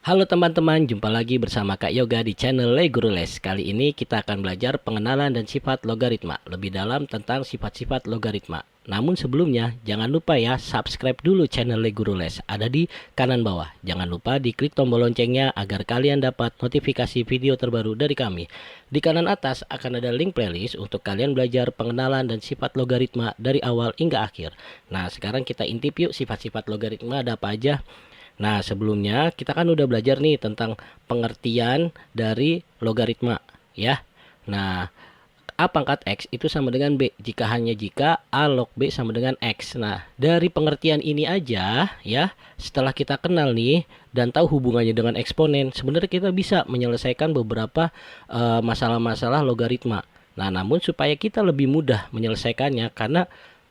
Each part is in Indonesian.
Halo teman-teman, jumpa lagi bersama Kak Yoga di channel Le Guru Les. Kali ini kita akan belajar pengenalan dan sifat logaritma, lebih dalam tentang sifat-sifat logaritma. Namun sebelumnya, jangan lupa ya, subscribe dulu channel Le Guru Les, ada di kanan bawah. Jangan lupa diklik tombol loncengnya agar kalian dapat notifikasi video terbaru dari kami. Di kanan atas akan ada link playlist untuk kalian belajar pengenalan dan sifat logaritma dari awal hingga akhir. Nah, sekarang kita intip yuk sifat-sifat logaritma ada apa aja. Nah, sebelumnya kita kan udah belajar nih tentang pengertian dari logaritma, ya. Nah, A pangkat X itu sama dengan B jika A log B sama dengan X. Nah, dari pengertian ini aja, ya, setelah kita kenal nih dan tahu hubungannya dengan eksponen, sebenarnya kita bisa menyelesaikan beberapa masalah-masalah logaritma. Nah, namun supaya kita lebih mudah menyelesaikannya, karena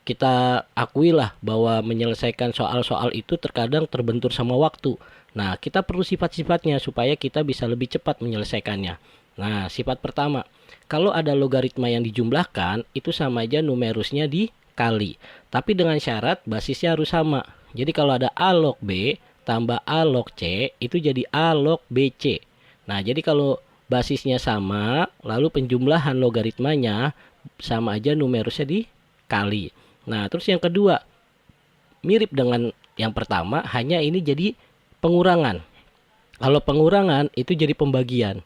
kita akuilah bahwa menyelesaikan soal-soal itu terkadang terbentur sama waktu. Nah, kita perlu sifat-sifatnya supaya kita bisa lebih cepat menyelesaikannya. Nah, sifat pertama, kalau ada logaritma yang dijumlahkan, itu sama aja numerusnya dikali. Tapi dengan syarat basisnya harus sama. Jadi kalau ada A log B tambah A log C, itu jadi A log BC. Nah, jadi kalau basisnya sama, lalu penjumlahan logaritmanya sama aja numerusnya dikali. Nah, terus yang kedua, mirip dengan yang pertama, hanya ini jadi pengurangan. Kalau pengurangan itu jadi pembagian.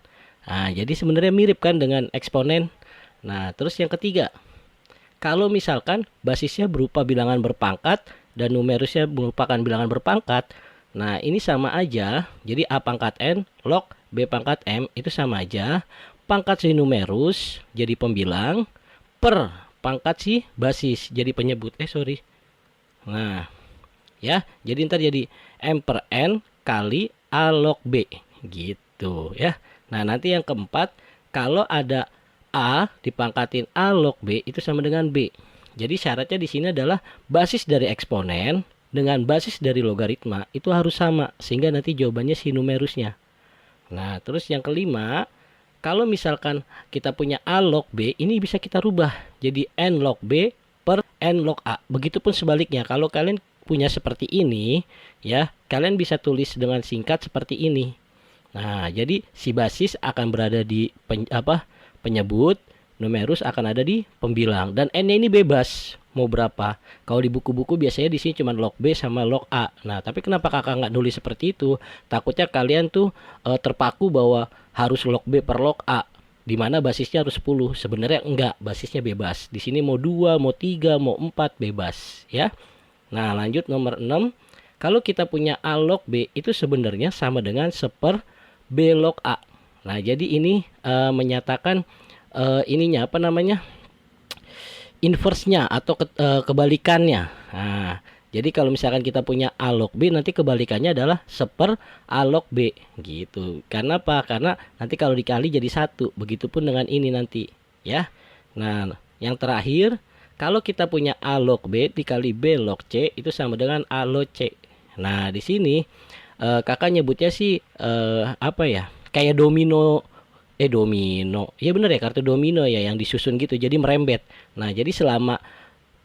Nah, jadi sebenarnya mirip kan dengan eksponen. Nah, terus yang ketiga, kalau misalkan basisnya berupa bilangan berpangkat dan numerusnya merupakan bilangan berpangkat, nah ini sama aja. Jadi A pangkat N log B pangkat M itu sama aja. Pangkat si numerus jadi pembilang per pangkat si basis jadi penyebut. Nah, ya, jadi ntar jadi M per N kali A log B gitu ya. Nah, nanti yang keempat, kalau ada A dipangkatin A log B itu sama dengan B. Jadi syaratnya di sini adalah basis dari eksponen dengan basis dari logaritma itu harus sama, sehingga nanti jawabannya si numerusnya. Nah, terus yang kelima, kalau misalkan kita punya A log B, ini bisa kita rubah jadi N log B per N log A. Begitupun sebaliknya, kalau kalian punya seperti ini, ya, kalian bisa tulis dengan singkat seperti ini. Nah, jadi si basis akan berada di penyebut, numerus akan ada di pembilang, dan N-nya ini bebas mau berapa. Kalau di buku-buku biasanya di sini cuma log B sama log A. Nah, tapi kenapa kakak nggak nulis seperti itu? Takutnya kalian tuh terpaku bahwa harus log B per log A, di mana basisnya harus 10. Sebenarnya enggak, basisnya bebas. Di sini mau 2, mau 3, mau 4 bebas, ya. Nah, lanjut nomor 6. Kalau kita punya A log B itu sebenarnya sama dengan seper B log A. Nah, jadi ini menyatakan ininya apa namanya? Inverse-nya atau kebalikannya. Nah, jadi kalau misalkan kita punya A log B, nanti kebalikannya adalah seper A log B gitu. Karena apa? Karena nanti kalau dikali jadi 1. Begitupun dengan ini nanti, ya. Nah, yang terakhir, kalau kita punya A log B dikali B log C itu sama dengan A log C. Nah, di sini kakak nyebutnya sih apa ya? Kayak domino. Iya bener ya, kartu domino ya yang disusun gitu. Jadi merembet. Nah, jadi selama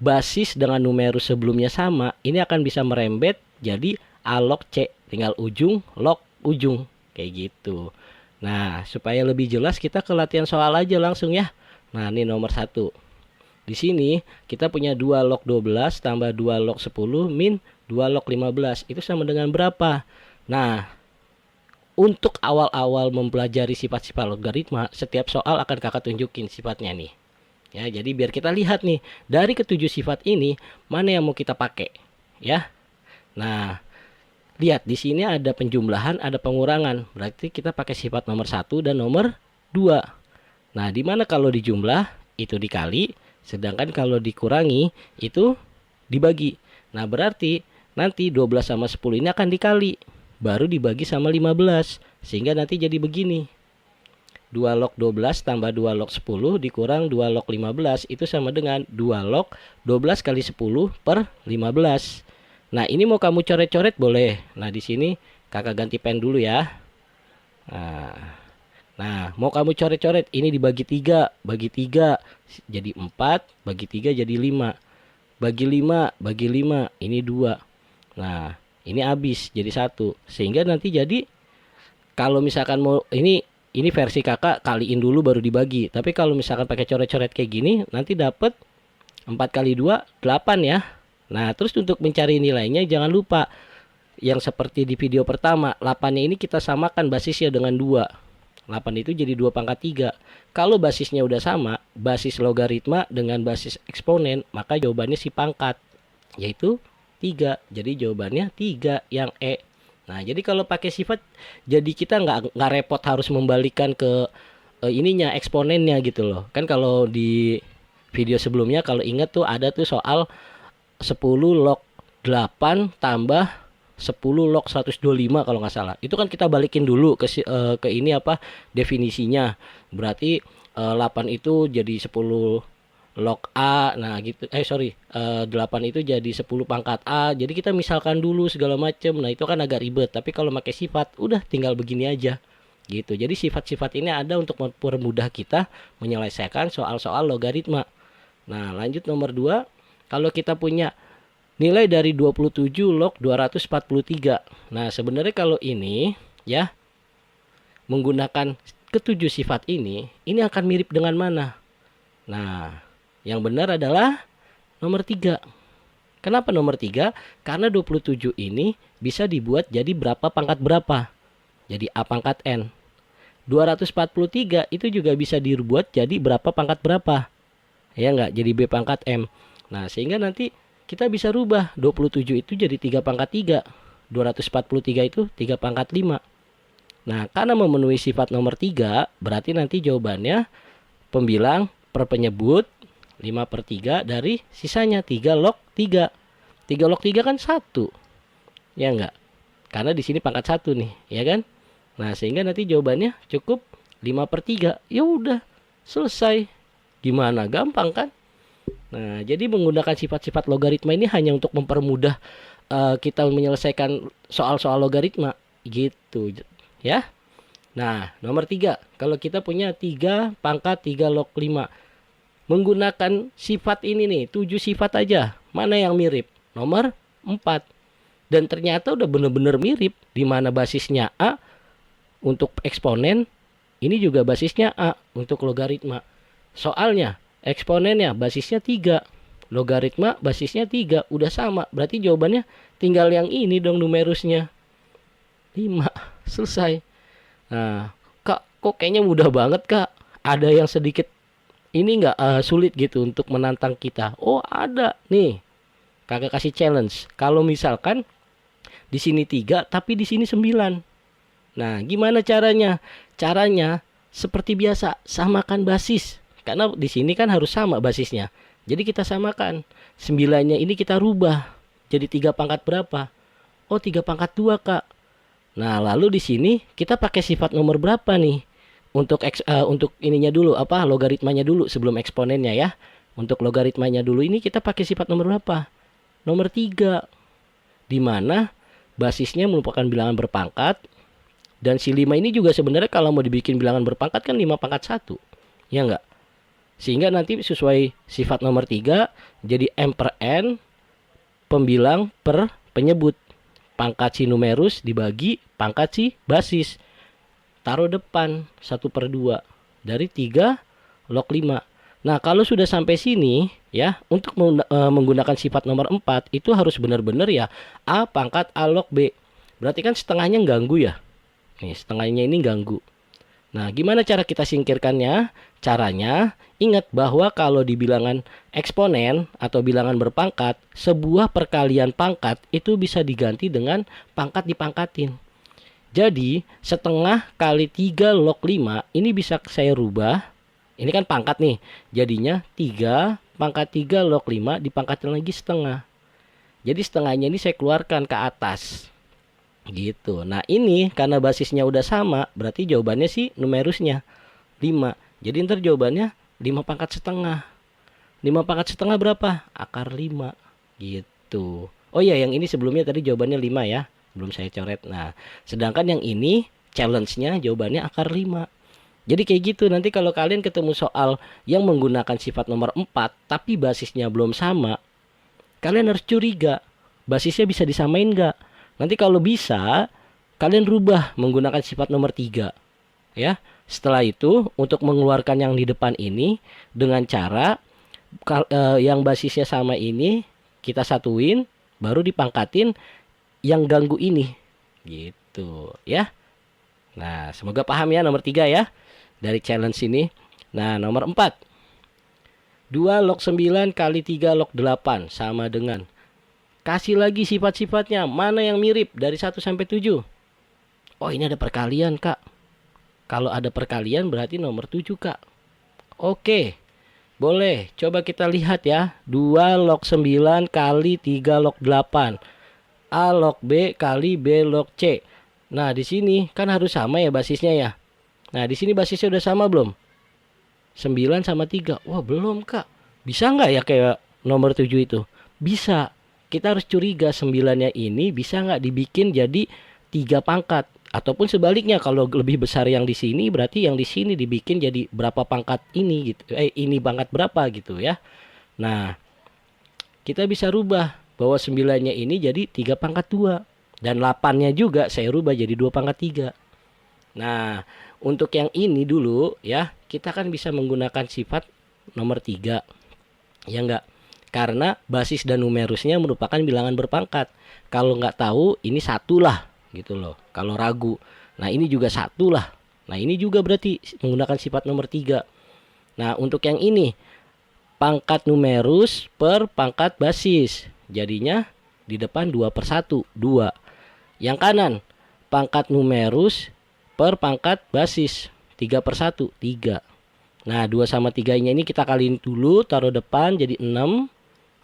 basis dengan numerus sebelumnya sama, ini akan bisa merembet jadi A log C. Tinggal ujung log ujung. Kayak gitu. Nah, supaya lebih jelas kita ke latihan soal aja langsung ya. Nah, ini nomor 1. Di sini kita punya 2 log 12 tambah 2 log 10 min 2 log 15. Itu sama dengan berapa? Nah, untuk awal-awal mempelajari sifat-sifat logaritma, setiap soal akan kakak tunjukin sifatnya nih. Ya, jadi biar kita lihat nih, dari ketujuh sifat ini, mana yang mau kita pakai. Ya. Nah, lihat di sini ada penjumlahan, ada pengurangan. Berarti kita pakai sifat nomor 1 dan nomor 2. Nah, di mana kalau dijumlah, itu dikali. Sedangkan kalau dikurangi, itu dibagi. Nah, berarti nanti 12 sama 10 ini akan dikali. Baru dibagi sama 15. Sehingga nanti jadi begini. 2 log 12 tambah 2 log 10 dikurang 2 log 15 itu sama dengan 2 log 12 kali 10 per 15. Nah, ini mau kamu coret-coret boleh. Nah, di sini kakak ganti pen dulu ya. Nah, mau kamu coret-coret, ini dibagi 3, bagi 3 jadi 4, bagi 3 jadi 5. Bagi 5, bagi 5, ini 2. Nah, ini habis jadi 1. Sehingga nanti jadi Kalau misalkan mau ini versi kakak kaliin dulu baru dibagi. Tapi kalau misalkan pakai coret-coret kayak gini, nanti dapat 4 kali 2 8 ya. Nah, terus untuk mencari nilainya jangan lupa yang seperti di video pertama, 8-nya ini kita samakan basisnya dengan 2. 8 itu jadi 2 pangkat 3. Kalau basisnya udah sama, basis logaritma dengan basis eksponen, maka jawabannya si pangkat, yaitu 3. Jadi jawabannya 3 yang E. Nah, jadi kalau pakai sifat, jadi kita nggak repot harus membalikan ke ininya, eksponennya gitu loh. Kan kalau di video sebelumnya kalau ingat tuh ada tuh soal 10 log 8 tambah 10 log 125 kalau nggak salah. Itu kan kita balikin dulu ke ini apa definisinya. Berarti 8 itu jadi 10 log A. Nah, gitu. 8 itu jadi 10 pangkat A. Jadi kita misalkan dulu segala macam. Nah, itu kan agak ribet. Tapi kalau pakai sifat udah tinggal begini aja. Gitu. Jadi sifat-sifat ini ada untuk mempermudah kita menyelesaikan soal-soal logaritma. Nah, lanjut nomor 2. Kalau kita punya nilai dari 27 log 243. Nah, sebenarnya kalau ini ya menggunakan ketujuh sifat ini akan mirip dengan mana? Nah, yang benar adalah nomor 3. Kenapa nomor 3? Karena 27 ini bisa dibuat jadi berapa pangkat berapa? Jadi A pangkat N. 243 itu juga bisa dibuat jadi berapa pangkat berapa? Ya enggak? Jadi B pangkat M. Nah, sehingga nanti kita bisa rubah 27 itu jadi 3 pangkat 3. 243 itu 3 pangkat 5. Nah, karena memenuhi sifat nomor 3, berarti nanti jawabannya pembilang per penyebut 5/3 dari sisanya 3 log 3. 3 log 3 kan 1. Ya enggak? Karena di sini pangkat 1 nih, ya kan? Nah, sehingga nanti jawabannya cukup 5/3. Ya udah, selesai. Gimana? Gampang kan? Nah, jadi menggunakan sifat-sifat logaritma ini hanya untuk mempermudah kita menyelesaikan soal-soal logaritma gitu ya. Nah, nomor 3, kalau kita punya 3 pangkat 3 log 5 menggunakan sifat ini nih, 7 sifat aja, mana yang mirip? Nomor 4. Dan ternyata udah bener-bener mirip, di mana basisnya A untuk eksponen, ini juga basisnya A untuk logaritma. Soalnya eksponennya basisnya 3, logaritma basisnya 3, udah sama. Berarti jawabannya tinggal yang ini dong, numerusnya 5. Selesai. Nah, Kak, kok kayaknya mudah banget, Kak? Ada yang sedikit ini nggak sulit gitu untuk menantang kita? Oh, ada nih. Kakak kasih challenge. Kalau misalkan di sini 3 tapi di sini 9. Nah, gimana caranya? Caranya seperti biasa, samakan basis. Karena di sini kan harus sama basisnya. Jadi kita samakan. 9-nya ini kita rubah jadi 3 pangkat berapa? Oh, 3 pangkat 2, Kak. Nah, lalu di sini kita pakai sifat nomor berapa nih? Untuk ininya dulu, apa? Logaritmanya dulu sebelum eksponennya ya. Untuk logaritmanya dulu ini kita pakai sifat nomor berapa? Nomor 3. Di mana basisnya merupakan bilangan berpangkat. Dan si 5 ini juga sebenarnya kalau mau dibikin bilangan berpangkat kan 5 pangkat 1. Ya enggak? Sehingga nanti sesuai sifat nomor 3 jadi M per N pembilang per penyebut. Pangkat si numerus dibagi pangkat si basis. Taruh depan 1/2 dari 3 log 5. Nah, kalau sudah sampai sini ya, untuk menggunakan sifat nomor 4 itu harus benar-benar ya A pangkat A log B. Berarti kan setengahnya ganggu ya. Nih, setengahnya ini ganggu. Nah, gimana cara kita singkirkannya? Caranya, ingat bahwa kalau di bilangan eksponen atau bilangan berpangkat, sebuah perkalian pangkat itu bisa diganti dengan pangkat dipangkatin. Jadi, setengah kali 3 log 5 ini bisa saya rubah. Ini kan pangkat nih. Jadinya 3 pangkat 3 log 5 dipangkatin lagi setengah. Jadi setengahnya ini saya keluarkan ke atas. Gitu. Nah, ini karena basisnya udah sama, berarti jawabannya sih numerusnya 5. Jadi ntar jawabannya 5 pangkat setengah. 5 pangkat setengah berapa? Akar 5. Gitu. Oh iya, yang ini sebelumnya tadi jawabannya 5 ya. Belum saya coret. Nah, sedangkan yang ini challenge-nya jawabannya akar 5. Jadi kayak gitu. Nanti kalau kalian ketemu soal yang menggunakan sifat nomor 4 tapi basisnya belum sama, kalian harus curiga. Basisnya bisa disamain nggak? Nanti kalau bisa, kalian rubah menggunakan sifat nomor 3 ya. Setelah itu untuk mengeluarkan yang di depan ini dengan cara yang basisnya sama ini kita satuin, baru dipangkatin yang ganggu ini gitu ya. Nah, semoga paham ya nomor 3 ya dari challenge ini. Nah, nomor 4, 2 log 9 kali 3 log 8 sama dengan, kasih lagi sifat-sifatnya mana yang mirip dari 1 sampai 7. Oh, ini ada perkalian kak. Kalau ada perkalian berarti nomor 7 kak. Oke, boleh. Coba kita lihat ya. 2 log 9 kali 3 log 8. A log B kali B log C. Nah, di sini kan harus sama ya basisnya ya. Nah, di sini basisnya udah sama belum? 9 sama 3. Wah, belum kak. Bisa nggak ya kayak nomor 7 itu? Bisa. Kita harus curiga 9-nya ini bisa nggak dibikin jadi 3 pangkat. Ataupun sebaliknya, kalau lebih besar yang di sini berarti yang di sini dibikin jadi berapa pangkat ini gitu. Ini pangkat berapa gitu ya. Nah, kita bisa rubah bahwa 9-nya ini jadi 3 pangkat 2. Dan 8-nya juga saya rubah jadi 2 pangkat 3. Nah, untuk yang ini dulu ya, kita kan bisa menggunakan sifat nomor 3. Ya enggak? Karena basis dan numerusnya merupakan bilangan berpangkat. Kalau nggak tahu, ini 1 lah gitu loh. Kalau ragu. Nah, ini juga 1 lah. Nah, ini juga berarti menggunakan sifat nomor 3. Nah, untuk yang ini, pangkat numerus per pangkat basis. Jadinya di depan 2/1, 2. Yang kanan, pangkat numerus per pangkat basis. 3/1, 3. Nah, 2 sama 3-nya ini kita kaliin dulu, taruh depan jadi 6.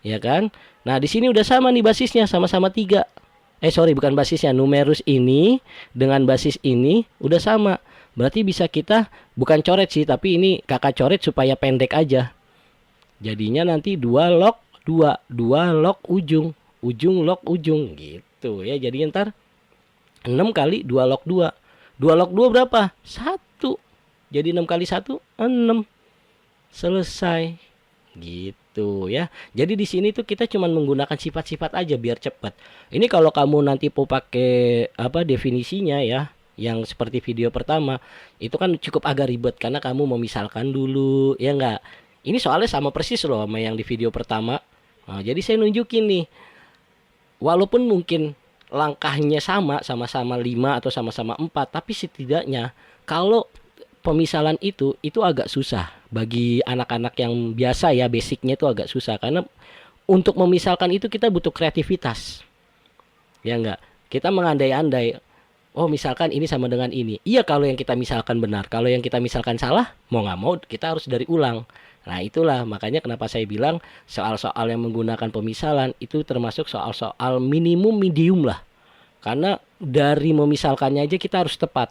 Ya kan? Nah, di sini udah sama nih basisnya, sama-sama 3. Bukan basisnya, numerus ini dengan basis ini udah sama. Berarti bisa kita bukan coret sih, tapi ini kakak coret supaya pendek aja. Jadinya nanti 2 log 2, 2 log ujung, ujung log ujung gitu ya. Jadi ntar 6 kali 2 log 2. 2 log 2 berapa? 1. Jadi 6 kali 1 6. Selesai. Gitu ya. Jadi di sini tuh kita cuma menggunakan sifat-sifat aja biar cepat. Ini kalau kamu nanti mau pakai definisinya ya, yang seperti video pertama, itu kan cukup agak ribet karena kamu memisalkan dulu, ya enggak? Ini soalnya sama persis loh sama yang di video pertama. Nah, jadi saya nunjukin nih. Walaupun mungkin langkahnya sama-sama 5 atau sama-sama 4, tapi setidaknya kalau pemisalan itu agak susah bagi anak-anak yang biasa ya, basicnya itu agak susah karena untuk memisalkan itu kita butuh kreativitas. Ya enggak? Kita mengandai-andai. Oh, misalkan ini sama dengan ini. Iya, kalau yang kita misalkan benar. Kalau yang kita misalkan salah, mau nggak mau kita harus dari ulang. Nah, itulah makanya kenapa saya bilang soal-soal yang menggunakan pemisalan itu termasuk soal-soal minimum medium lah. Karena dari memisalkannya aja kita harus tepat.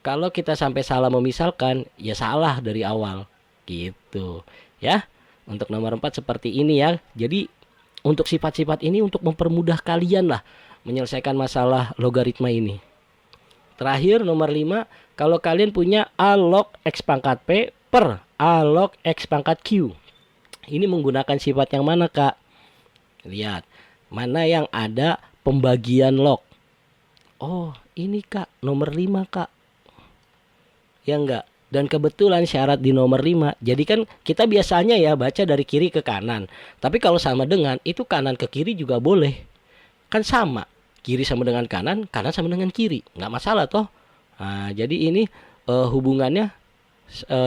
Kalau kita sampai salah memisalkan, ya salah dari awal. Gitu. Ya. Untuk nomor 4 seperti ini ya. Jadi untuk sifat-sifat ini untuk mempermudah kalian lah menyelesaikan masalah logaritma ini. Terakhir nomor 5, kalau kalian punya A log X pangkat P per A log X pangkat Q. Ini menggunakan sifat yang mana kak? Lihat. Mana yang ada pembagian log. Oh ini kak, nomor 5 kak. Ya enggak? Dan kebetulan syarat di nomor 5. Jadi kan kita biasanya ya baca dari kiri ke kanan. Tapi kalau sama dengan itu kanan ke kiri juga boleh. Kan sama. Kiri sama dengan kanan, kanan sama dengan kiri. Nggak masalah toh. Nah, jadi ini hubungannya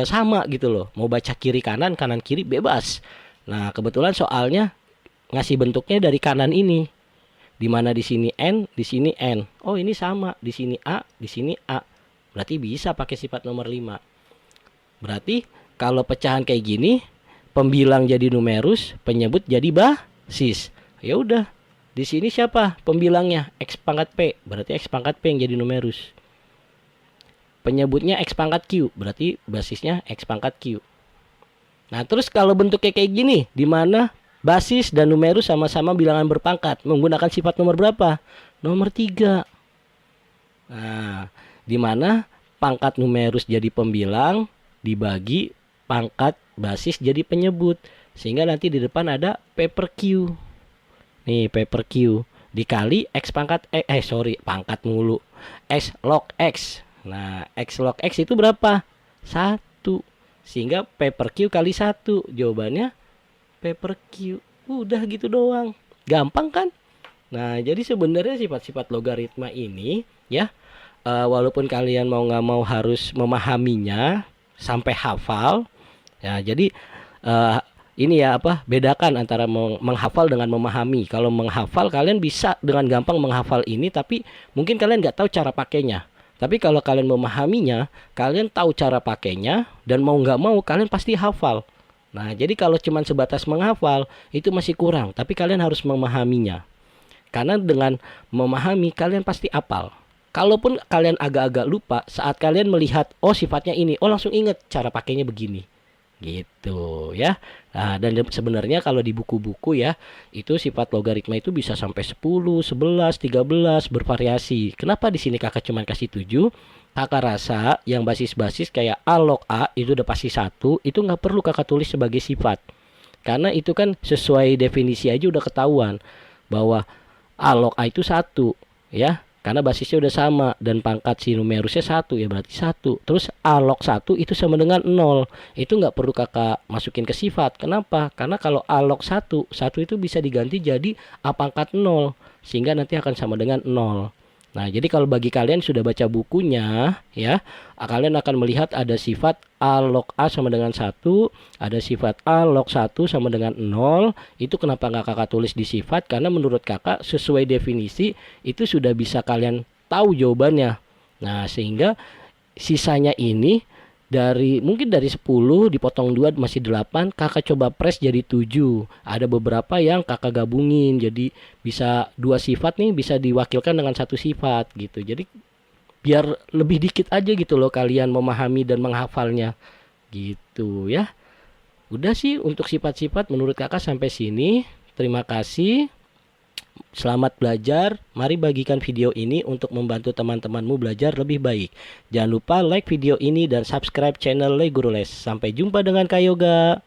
sama gitu loh. Mau baca kiri kanan, kanan kiri bebas. Nah, kebetulan soalnya ngasih bentuknya dari kanan ini. Dimana di sini N, di sini N. Oh, ini sama. Di sini A, di sini A. Berarti bisa pakai sifat nomor 5. Berarti kalau pecahan kayak gini, pembilang jadi numerus, penyebut jadi basis. Ya udah. Di sini siapa pembilangnya? X pangkat P. Berarti X pangkat P yang jadi numerus. Penyebutnya X pangkat Q. Berarti basisnya X pangkat Q. Nah, terus kalau bentuknya kayak gini, di mana basis dan numerus sama-sama bilangan berpangkat, menggunakan sifat nomor berapa? Nomor 3. Nah, di mana pangkat numerus jadi pembilang dibagi pangkat basis jadi penyebut, sehingga nanti di depan ada P per Q. Nih P per Q. dikali X pangkat pangkat mulu, X log X. Nah, X log X itu berapa? 1. Sehingga P per Q kali 1. Jawabannya P per Q. Udah gitu doang. Gampang kan? Nah, jadi sebenarnya sifat-sifat logaritma ini ya, walaupun kalian mau nggak mau harus memahaminya sampai hafal. Ya, jadi ini ya bedakan antara menghafal dengan memahami. Kalau menghafal kalian bisa dengan gampang menghafal ini, tapi mungkin kalian nggak tahu cara pakainya. Tapi kalau kalian memahaminya, kalian tahu cara pakainya, dan mau nggak mau kalian pasti hafal. Nah, jadi kalau cuma sebatas menghafal itu masih kurang, tapi kalian harus memahaminya. Karena dengan memahami kalian pasti hafal. Kalaupun kalian agak-agak lupa, saat kalian melihat oh sifatnya ini, oh langsung ingat cara pakainya begini. Gitu ya. Nah, dan sebenarnya kalau di buku-buku ya, itu sifat logaritma itu bisa sampai 10, 11, 13 bervariasi. Kenapa di sini kakak cuma kasih 7? Kakak rasa yang basis-basis kayak A log A itu udah pasti 1, itu nggak perlu kakak tulis sebagai sifat. Karena itu kan sesuai definisi aja udah ketahuan bahwa A log A itu 1 ya. Karena basisnya udah sama dan pangkat si numerusnya 1 ya, berarti 1. Terus A log 1 itu sama dengan 0. Itu nggak perlu kakak masukin ke sifat. Kenapa? Karena kalau A log 1 itu bisa diganti jadi A pangkat 0. Sehingga nanti akan sama dengan 0. Nah, jadi kalau bagi kalian sudah baca bukunya ya, kalian akan melihat ada sifat A log A sama dengan 1, ada sifat A log 1 sama dengan 0. Itu kenapa nggak kakak tulis di sifat? Karena menurut kakak sesuai definisi itu sudah bisa kalian tahu jawabannya. Nah, sehingga sisanya ini mungkin dari 10 dipotong 2 masih 8, kakak coba press jadi 7. Ada beberapa yang kakak gabungin jadi bisa 2 sifat nih bisa diwakilkan dengan 1 sifat gitu. Jadi biar lebih dikit aja gitu loh kalian memahami dan menghafalnya gitu ya. Udah sih untuk sifat-sifat menurut kakak sampai sini. Terima kasih. Selamat belajar. Mari bagikan video ini untuk membantu teman-temanmu belajar lebih baik. Jangan lupa like video ini dan subscribe channel Le Guru Les. Sampai jumpa dengan Kak Yoga.